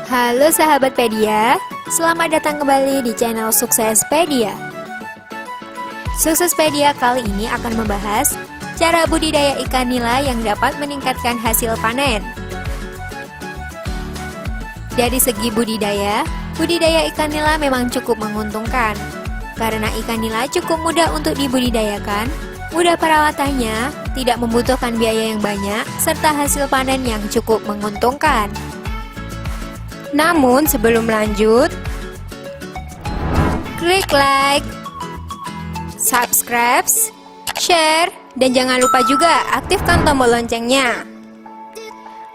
Halo sahabat Pedia, selamat datang kembali di channel Suksespedia. Suksespedia kali ini akan membahas cara budidaya ikan nila yang dapat meningkatkan hasil panen. Dari segi budidaya ikan nila memang cukup menguntungkan. Karena ikan nila cukup mudah untuk dibudidayakan, mudah perawatannya, tidak membutuhkan biaya yang banyak, serta hasil panen yang cukup menguntungkan. Namun sebelum lanjut, klik like, subscribe, share, dan jangan lupa juga aktifkan tombol loncengnya.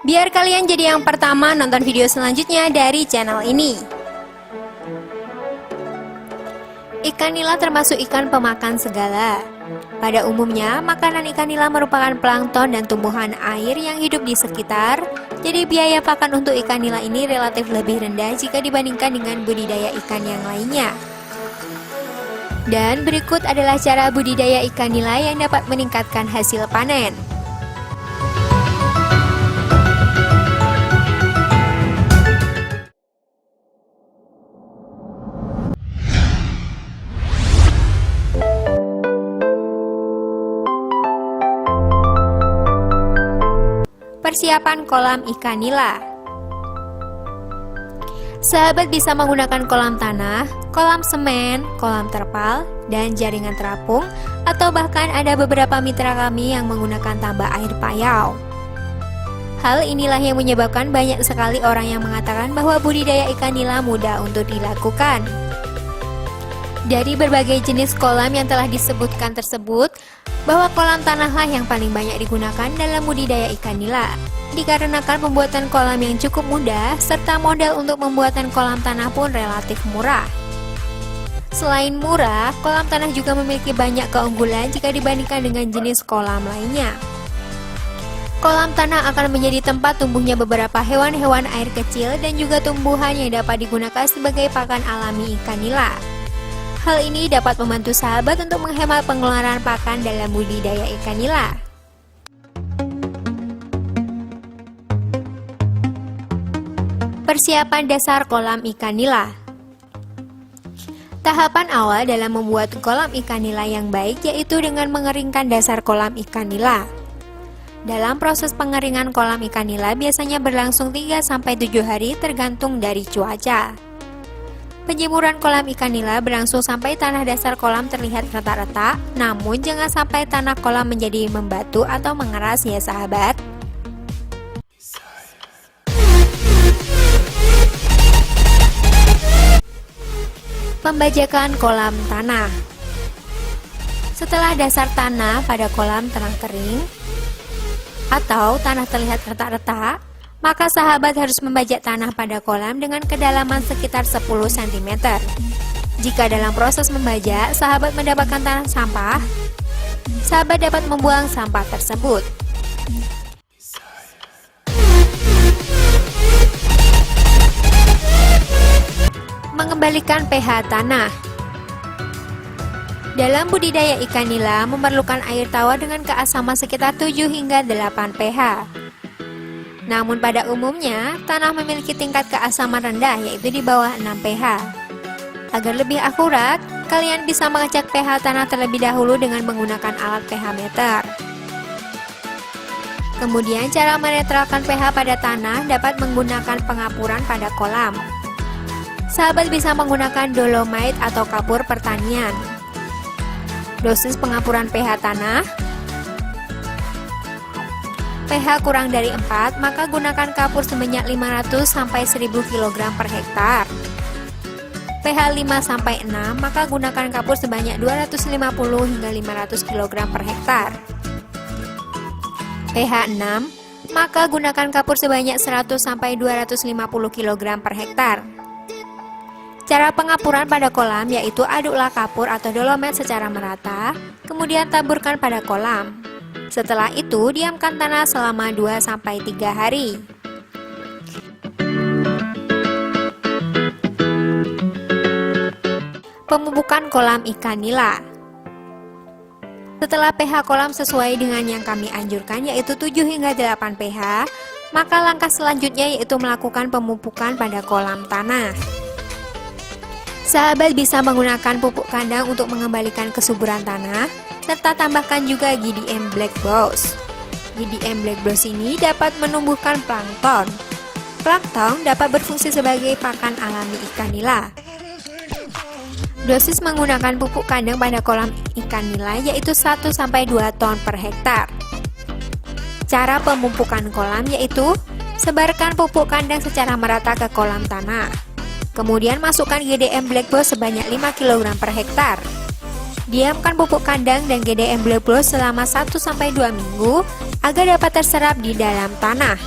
Biar kalian jadi yang pertama nonton video selanjutnya dari channel ini. Ikan nila termasuk ikan pemakan segala. Pada umumnya, makanan ikan nila merupakan plankton dan tumbuhan air yang hidup di sekitar. Jadi biaya pakan untuk ikan nila ini relatif lebih rendah jika dibandingkan dengan budidaya ikan yang lainnya. Dan berikut adalah cara budidaya ikan nila yang dapat meningkatkan hasil panen. Persiapan kolam ikan nila. Sahabat bisa menggunakan kolam tanah, kolam semen, kolam terpal, dan jaringan terapung, atau bahkan ada beberapa mitra kami yang menggunakan tambak air payau. Hal inilah yang menyebabkan banyak sekali orang yang mengatakan bahwa budidaya ikan nila mudah untuk dilakukan. Dari berbagai jenis kolam yang telah disebutkan tersebut, bahwa kolam tanahlah yang paling banyak digunakan dalam budidaya ikan nila. Dikarenakan pembuatan kolam yang cukup mudah, serta modal untuk pembuatan kolam tanah pun relatif murah. Selain murah, kolam tanah juga memiliki banyak keunggulan jika dibandingkan dengan jenis kolam lainnya. Kolam tanah akan menjadi tempat tumbuhnya beberapa hewan-hewan air kecil dan juga tumbuhan yang dapat digunakan sebagai pakan alami ikan nila. Hal ini dapat membantu sahabat untuk menghemat pengeluaran pakan dalam budidaya ikan nila. Persiapan dasar kolam ikan nila. Tahapan awal dalam membuat kolam ikan nila yang baik yaitu dengan mengeringkan dasar kolam ikan nila. Dalam proses pengeringan kolam ikan nila biasanya berlangsung 3-7 hari tergantung dari cuaca. Penjemuran kolam ikan nila berlangsung sampai tanah dasar kolam terlihat retak-retak, namun jangan sampai tanah kolam menjadi membatu atau mengeras ya sahabat. Pembajakan kolam tanah. Setelah dasar tanah pada kolam terang kering atau tanah terlihat retak-retak, maka sahabat harus membajak tanah pada kolam dengan kedalaman sekitar 10 cm. Jika dalam proses membajak, sahabat mendapatkan tanah sampah, sahabat dapat membuang sampah tersebut. Mengembalikan pH tanah. Dalam budidaya ikan nila memerlukan air tawar dengan keasaman sekitar 7 hingga 8 pH. Namun pada umumnya, tanah memiliki tingkat keasaman rendah yaitu di bawah 6 pH. Agar lebih akurat, kalian bisa mengecek pH tanah terlebih dahulu dengan menggunakan alat pH meter. Kemudian cara menetralkan pH pada tanah dapat menggunakan pengapuran pada kolam. Sahabat bisa menggunakan dolomite atau kapur pertanian. Dosis pengapuran pH tanah pH kurang dari 4, maka gunakan kapur sebanyak 500-1000 kg per hektar. pH 5-6, maka gunakan kapur sebanyak 250 hingga 500 kg per hektar. pH 6, maka gunakan kapur sebanyak 100-250 kg per hektar. Cara pengapuran pada kolam yaitu aduklah kapur atau dolomite secara merata, kemudian taburkan pada kolam. Setelah itu, diamkan tanah selama 2-3 hari. Pemupukan kolam ikan nila. Setelah pH kolam sesuai dengan yang kami anjurkan yaitu 7 hingga 8 pH, Maka langkah selanjutnya yaitu melakukan pemupukan pada kolam tanah. Sahabat bisa menggunakan pupuk kandang untuk mengembalikan kesuburan tanah, serta tambahkan juga GDM Black Boss. GDM Black Boss ini dapat menumbuhkan plankton. Plankton dapat berfungsi sebagai pakan alami ikan nila. Dosis menggunakan pupuk kandang pada kolam ikan nila yaitu 1-2 ton per hektar. Cara pemupukan kolam yaitu sebarkan pupuk kandang secara merata ke kolam tanah. Kemudian masukkan GDM Black Boss sebanyak 5 kg per hektar. Diamkan pupuk kandang dan GDM Black Boss selama 1-2 minggu agar dapat terserap di dalam tanah.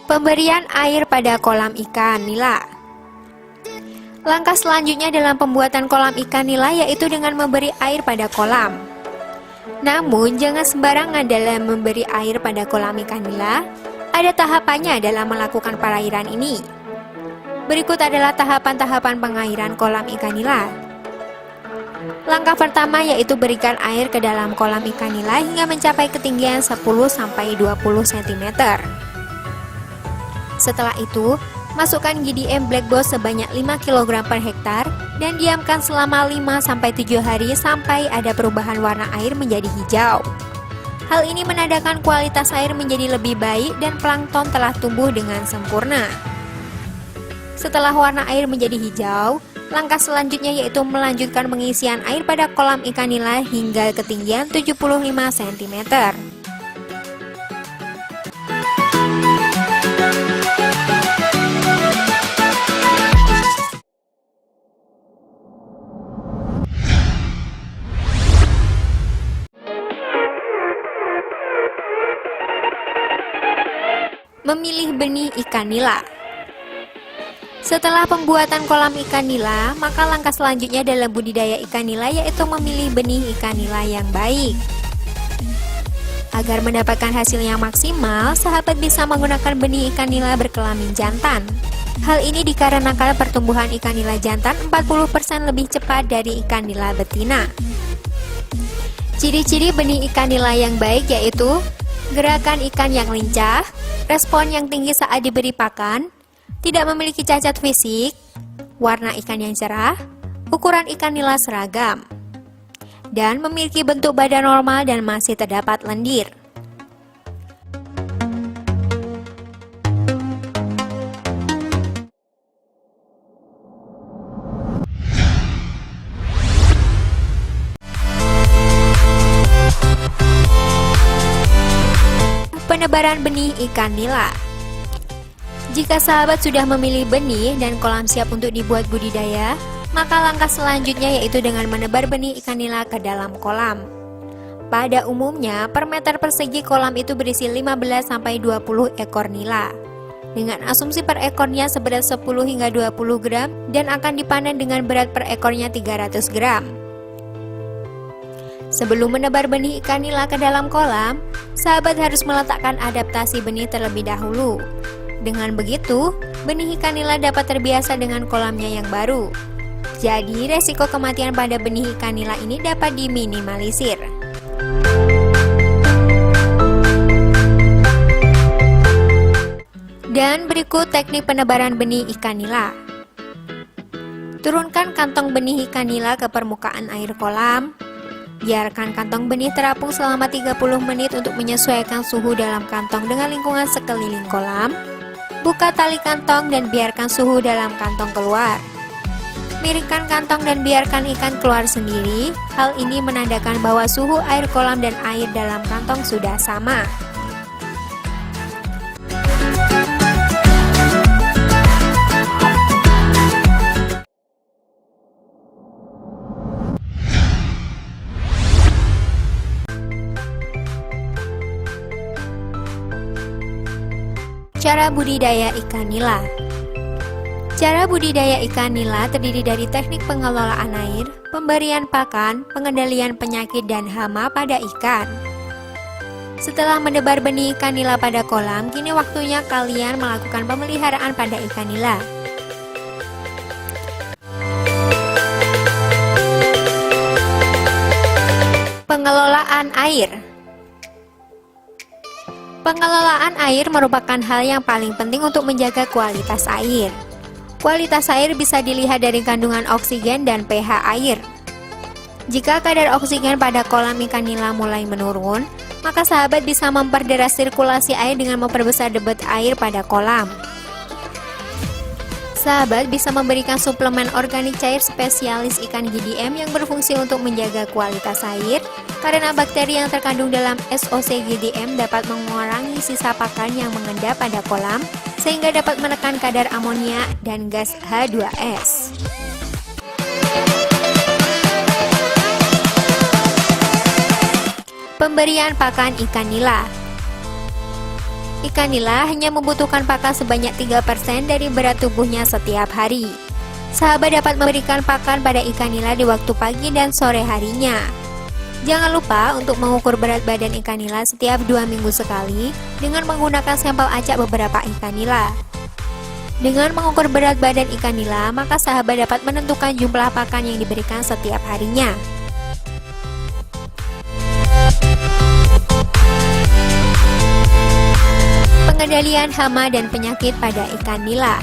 Pemberian air pada kolam ikan nila. Langkah selanjutnya dalam pembuatan kolam ikan nila yaitu dengan memberi air pada kolam. Namun jangan sembarangan dalam memberi air pada kolam ikan nila. Ada tahapannya dalam melakukan perairan ini. Berikut adalah tahapan-tahapan pengairan kolam ikan nila. Langkah pertama yaitu berikan air ke dalam kolam ikan nila hingga mencapai ketinggian 10-20 cm. Setelah itu, masukkan GDM Black Boss sebanyak 5 kg per hektar dan diamkan selama 5-7 hari sampai ada perubahan warna air menjadi hijau. Hal ini menandakan kualitas air menjadi lebih baik dan plankton telah tumbuh dengan sempurna. Setelah warna air menjadi hijau, langkah selanjutnya yaitu melanjutkan pengisian air pada kolam ikan nila hingga ketinggian 75 cm. Memilih benih ikan nila. Setelah pembuatan kolam ikan nila, maka langkah selanjutnya dalam budidaya ikan nila yaitu memilih benih ikan nila yang baik. Agar mendapatkan hasil yang maksimal, sahabat bisa menggunakan benih ikan nila berkelamin jantan. Hal ini dikarenakan pertumbuhan ikan nila jantan 40% lebih cepat dari ikan nila betina. Ciri-ciri benih ikan nila yang baik yaitu gerakan ikan yang lincah, respon yang tinggi saat diberi pakan, tidak memiliki cacat fisik, warna ikan yang cerah, ukuran ikan nila seragam, dan memiliki bentuk badan normal dan masih terdapat lendir. Penebaran benih ikan nila. Jika sahabat sudah memilih benih dan kolam siap untuk dibuat budidaya, maka langkah selanjutnya yaitu dengan menebar benih ikan nila ke dalam kolam. Pada umumnya, per meter persegi kolam itu berisi 15-20 ekor nila. Dengan asumsi per ekornya seberat 10 hingga 20 gram dan akan dipanen dengan berat per ekornya 300 gram. Sebelum menebar benih ikan nila ke dalam kolam, sahabat harus meletakkan adaptasi benih terlebih dahulu. Dengan begitu, benih ikan nila dapat terbiasa dengan kolamnya yang baru. Jadi, resiko kematian pada benih ikan nila ini dapat diminimalisir. Dan berikut teknik penebaran benih ikan nila. Turunkan kantong benih ikan nila ke permukaan air kolam. Biarkan kantong benih terapung selama 30 menit untuk menyesuaikan suhu dalam kantong dengan lingkungan sekeliling kolam. Buka tali kantong dan biarkan suhu dalam kantong keluar. Miringkan kantong dan biarkan ikan keluar sendiri. Hal ini menandakan bahwa suhu air kolam dan air dalam kantong sudah sama. Cara budidaya ikan nila. Cara budidaya ikan nila terdiri dari teknik pengelolaan air, pemberian pakan, pengendalian penyakit dan hama pada ikan. Setelah menebar benih ikan nila pada kolam, kini waktunya kalian melakukan pemeliharaan pada ikan nila. Pengelolaan air. Pengelolaan air merupakan hal yang paling penting untuk menjaga kualitas air. Kualitas air bisa dilihat dari kandungan oksigen dan pH air. Jika kadar oksigen pada kolam ikan nila mulai menurun, maka sahabat bisa memperderas sirkulasi air dengan memperbesar debit air pada kolam. Sahabat bisa memberikan suplemen organik cair spesialis ikan GDM yang berfungsi untuk menjaga kualitas air, karena bakteri yang terkandung dalam SOC GDM dapat mengurangi sisa pakan yang mengendap pada kolam, sehingga dapat menekan kadar amonia dan gas H2S. Pemberian pakan ikan nila. Ikan nila hanya membutuhkan pakan sebanyak 3% dari berat tubuhnya setiap hari. Sahabat dapat memberikan pakan pada ikan nila di waktu pagi dan sore harinya. Jangan lupa untuk mengukur berat badan ikan nila setiap 2 minggu sekali dengan menggunakan sampel acak beberapa ikan nila. Dengan mengukur berat badan ikan nila, maka sahabat dapat menentukan jumlah pakan yang diberikan setiap harinya. Pengendalian hama dan penyakit pada ikan nila.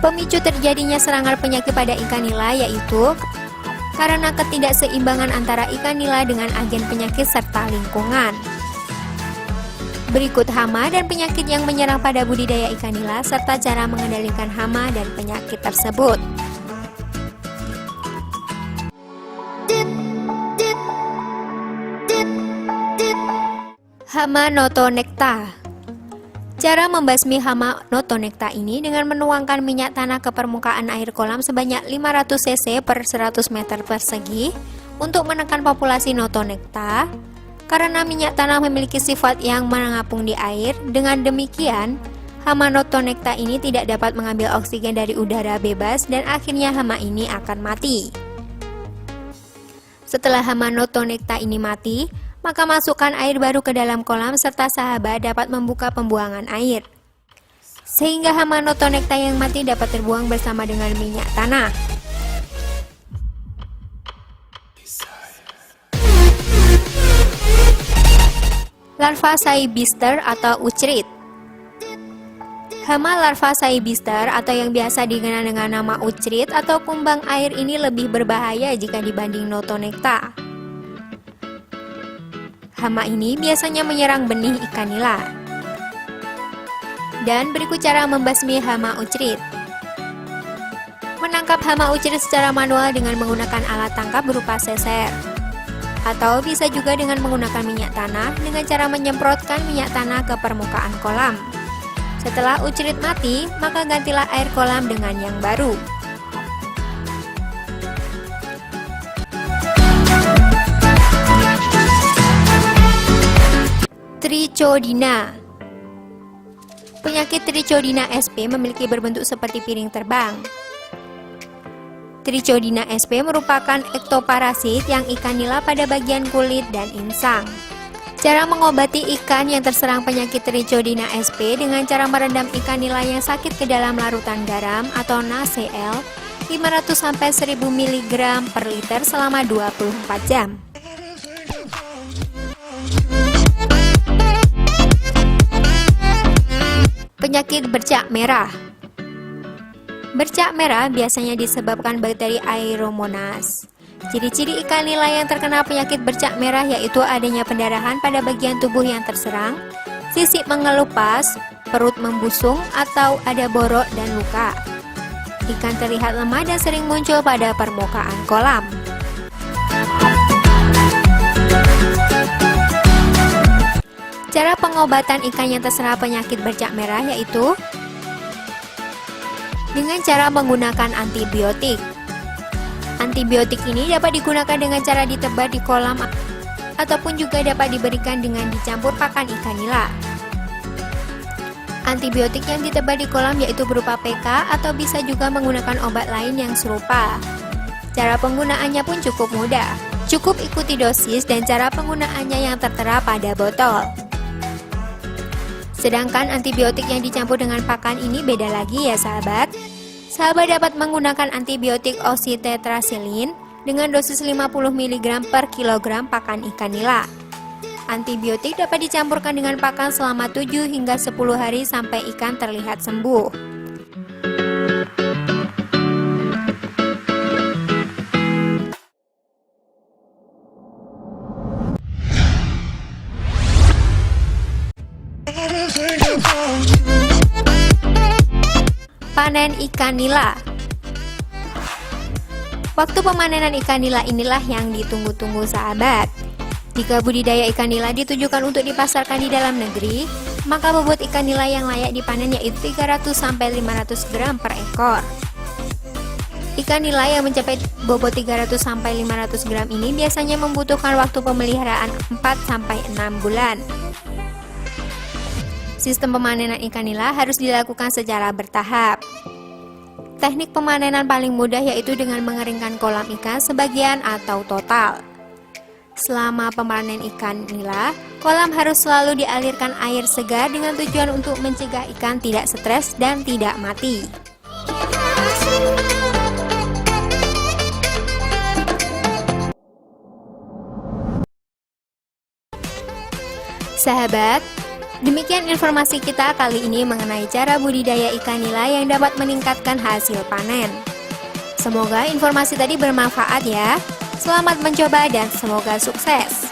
Pemicu terjadinya serangan penyakit pada ikan nila yaitu karena ketidakseimbangan antara ikan nila dengan agen penyakit serta lingkungan. Berikut hama dan penyakit yang menyerang pada budidaya ikan nila serta cara mengendalikan hama dan penyakit tersebut. Hama notonecta. Cara membasmi hama notonecta ini dengan menuangkan minyak tanah ke permukaan air kolam sebanyak 500 cc per 100 meter persegi untuk menekan populasi notonecta. Karena minyak tanah memiliki sifat yang mengapung di air, dengan demikian hama notonecta ini tidak dapat mengambil oksigen dari udara bebas dan akhirnya hama ini akan mati. Setelah hama notonecta ini mati, maka masukkan air baru ke dalam kolam serta sahabat dapat membuka pembuangan air, sehingga hama notonecta yang mati dapat terbuang bersama dengan minyak tanah. Larva Cybista atau ucrit. Hama larva Cybista atau yang biasa dikenal dengan nama ucrit atau kumbang air ini lebih berbahaya jika dibanding notonecta. Hama ini biasanya menyerang benih ikan nila. Dan berikut cara membasmi hama ucrit. Menangkap hama ucrit secara manual dengan menggunakan alat tangkap berupa seser. Atau bisa juga dengan menggunakan minyak tanah dengan cara menyemprotkan minyak tanah ke permukaan kolam. Setelah ucrit mati, maka gantilah air kolam dengan yang baru. Trichodina. Penyakit Trichodina sp memiliki berbentuk seperti piring terbang. Trichodina sp merupakan ektoparasit yang ikan nila pada bagian kulit dan insang. Cara mengobati ikan yang terserang penyakit Trichodina sp dengan cara merendam ikan nila yang sakit ke dalam larutan garam atau NaCl 500-1000 mg per liter selama 24 jam. Penyakit bercak merah. Bercak merah biasanya disebabkan bakteri Aeromonas. Ciri-ciri ikan nila yang terkena penyakit bercak merah yaitu adanya pendarahan pada bagian tubuh yang terserang, sisik mengelupas, perut membusung, atau ada borok dan luka. Ikan terlihat lemah dan sering muncul pada permukaan kolam. Cara pengobatan ikan yang terserang penyakit bercak merah yaitu dengan cara menggunakan antibiotik. Antibiotik ini dapat digunakan dengan cara ditebar di kolam ataupun juga dapat diberikan dengan dicampur pakan ikan nila. Antibiotik yang ditebar di kolam yaitu berupa PK atau bisa juga menggunakan obat lain yang serupa. Cara penggunaannya pun cukup mudah. Cukup ikuti dosis dan cara penggunaannya yang tertera pada botol. Sedangkan antibiotik yang dicampur dengan pakan ini beda lagi ya sahabat. Sahabat dapat menggunakan antibiotik oxytetracycline dengan dosis 50 mg per kilogram pakan ikan nila. Antibiotik dapat dicampurkan dengan pakan selama 7 hingga 10 hari sampai ikan terlihat sembuh. Panen ikan nila. Waktu pemanenan ikan nila inilah yang ditunggu-tunggu sahabat. Jika budidaya ikan nila ditujukan untuk dipasarkan di dalam negeri, maka bobot ikan nila yang layak dipanen yaitu 300-500 gram per ekor. Ikan nila yang mencapai bobot 300-500 gram ini biasanya membutuhkan waktu pemeliharaan 4-6 bulan. Sistem pemanenan ikan nila harus dilakukan secara bertahap. Teknik pemanenan paling mudah yaitu dengan mengeringkan kolam ikan sebagian atau total. Selama pemanen ikan nila, kolam harus selalu dialirkan air segar dengan tujuan untuk mencegah ikan tidak stres dan tidak mati. Sahabat, demikian informasi kita kali ini mengenai cara budidaya ikan nila yang dapat meningkatkan hasil panen. Semoga informasi tadi bermanfaat ya. Selamat mencoba dan semoga sukses.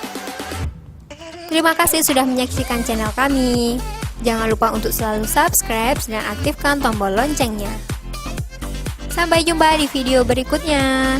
Terima kasih sudah menyaksikan channel kami. Jangan lupa untuk selalu subscribe dan aktifkan tombol loncengnya. Sampai jumpa di video berikutnya.